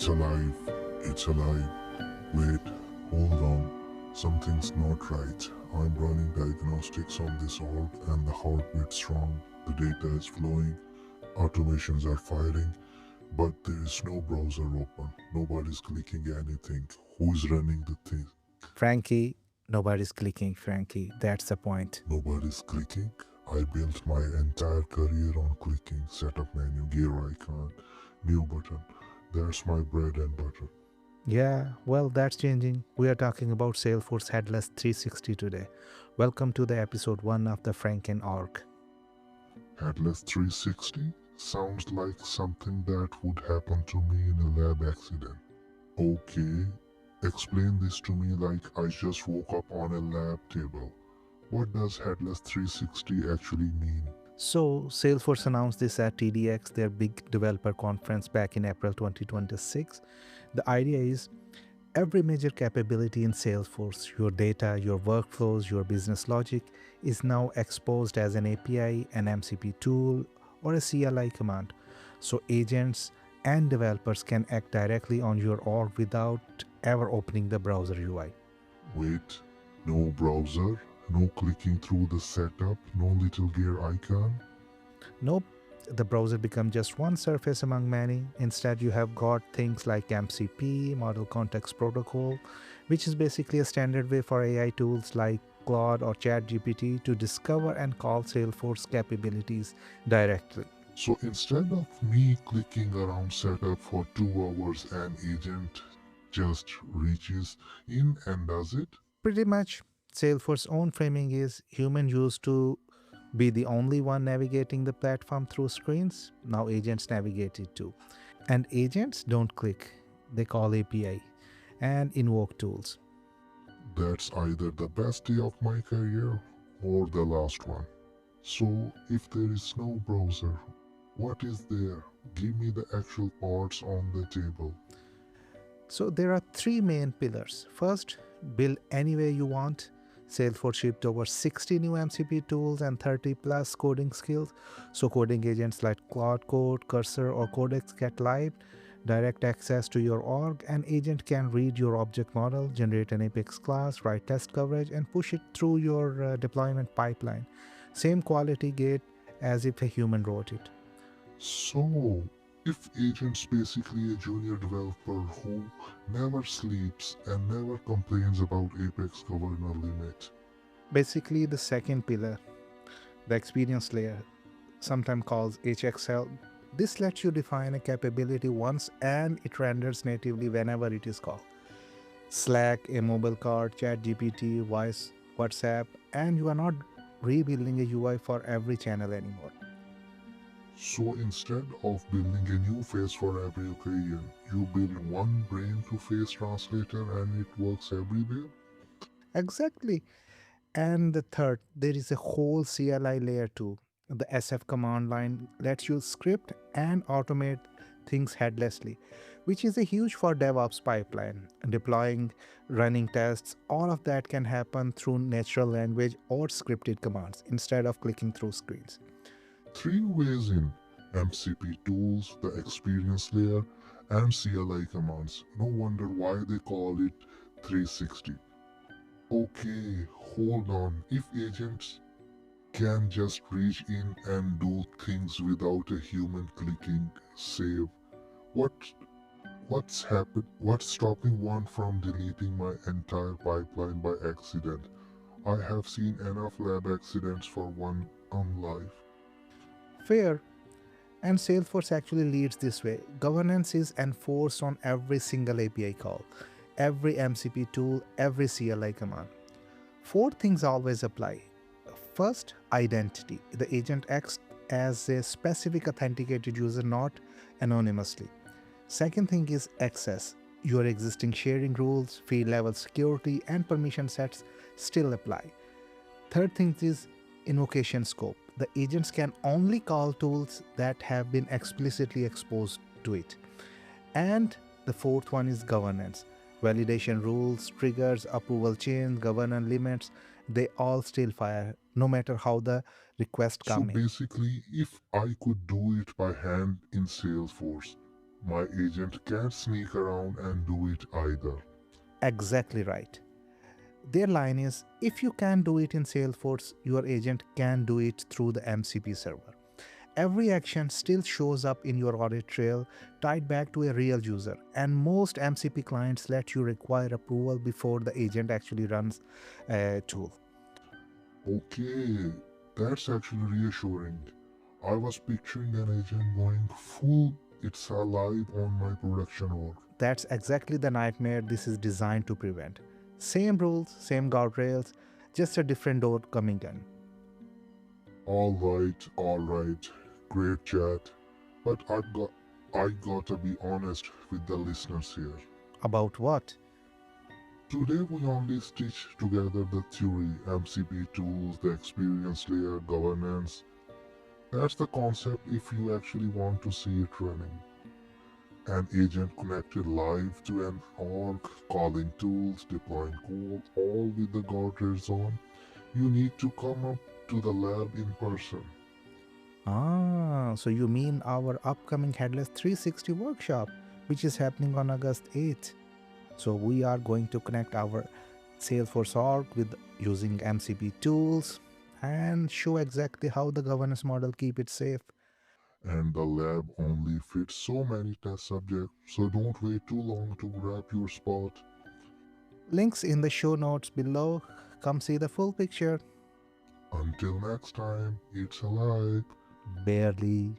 It's alive. It's alive. Wait, hold on. Something's not right. I'm running diagnostics on this org and the heartbeat's wrong. The data is flowing. Automations are firing. But there is no browser open. Nobody's clicking anything. Who's running the thing? Frankie, nobody's clicking, Frankie. That's the point. Nobody's clicking? I built my entire career on clicking. Setup menu, gear icon, new button. That's my bread and butter. Yeah, well, that's changing. We are talking about Salesforce Headless 360 today. Welcome to the episode 1 of the Franken Org. Headless 360? Sounds like something that would happen to me in a lab accident. Okay, explain this to me like I just woke up on a lab table. What does Headless 360 actually mean? So, Salesforce announced this at TDX, their big developer conference back in April 2026. The idea is every major capability in Salesforce, your data, your workflows, your business logic, is now exposed as an API, an MCP tool, or a CLI command. So agents and developers can act directly on your org without ever opening the browser UI. Wait, no browser? No clicking through the setup? No little gear icon? Nope, the browser becomes just one surface among many. Instead, you have got things like MCP, Model Context Protocol, which is basically a standard way for AI tools like Claude or ChatGPT to discover and call Salesforce capabilities directly. So instead of me clicking around setup for 2 hours, an agent just reaches in and does it? Pretty much, Salesforce's own framing is human used to be the only one navigating the platform through screens. Now agents navigate it too. And agents don't click, they call API and invoke tools. That's either the best day of my career or the last one. So if there is no browser, what is there? Give me the actual parts on the table. So there are three main pillars. First, build any way you want. Salesforce shipped over 60 new MCP tools and 30 plus coding skills. So coding agents like Cloud Code, Cursor, or Codex get live, direct access to your org, and agent can read your object model, generate an Apex class, write test coverage, and push it through your deployment pipeline. Same quality gate as if a human wrote it. So, if agent's basically a junior developer who never sleeps and never complains about Apex governor limit. Basically, the second pillar, the experience layer, sometimes called HXL. This lets you define a capability once and it renders natively whenever it is called. Slack, a mobile card, ChatGPT, voice, WhatsApp, and you are not rebuilding a UI for every channel anymore. So instead of building a new face for every occasion, you build one brain to face translator and it works everywhere? Exactly. And the third, there is a whole CLI layer too. The SF command line lets you script and automate things headlessly, which is a huge for DevOps pipeline. Deploying, running tests, all of that can happen through natural language or scripted commands instead of clicking through screens. 3 ways in: MCP tools, the experience layer, and CLI commands. No wonder why they call it 360. Okay, hold on. If agents can just reach in and do things without a human clicking save, what what's stopping one from deleting my entire pipeline by accident? I have seen enough lab accidents for one on life. Fair. And Salesforce actually leads this way. Governance is enforced on every single API call, every MCP tool, every CLI command. Four things always apply. First, identity. The agent acts as a specific authenticated user, not anonymously. Second thing is access. Your existing sharing rules, field level security, and permission sets still apply. Third thing is invocation scope. The agents can only call tools that have been explicitly exposed to it. And the fourth one is governance. Validation rules, triggers, approval chains, governance limits, they all still fire, no matter how the request So come in. basically, if I could do it by hand in Salesforce, My agent can't sneak around and do it either. Exactly right. Their line is if you can do it in Salesforce, your agent can do it through the MCP server. Every action still shows up in your audit trail tied back to a real user, and most MCP clients let you require approval before the agent actually runs a tool. Okay, that's actually reassuring. I was picturing an agent going full it's alive on my production org. That's exactly the nightmare this is designed to prevent. Same rules, same guardrails, just a different door coming in. Alright, great chat. But I gotta be honest with the listeners here. About what? Today we only stitch together the theory, MCP tools, the experience layer, governance. That's the concept if you actually want to see it running. An agent connected live to an org, calling tools, deploying code, all with the guardrails on. You need to come up to the lab in person. Ah, so you mean our upcoming Headless 360 workshop, which is happening on August 8th. So we are going to connect our Salesforce org with using MCP tools and show exactly how the governance model keep it safe. And the lab only fits so many test subjects, so don't wait too long to grab your spot. Links in the show notes below. Come see the full picture. Until next time, it's alive. Barely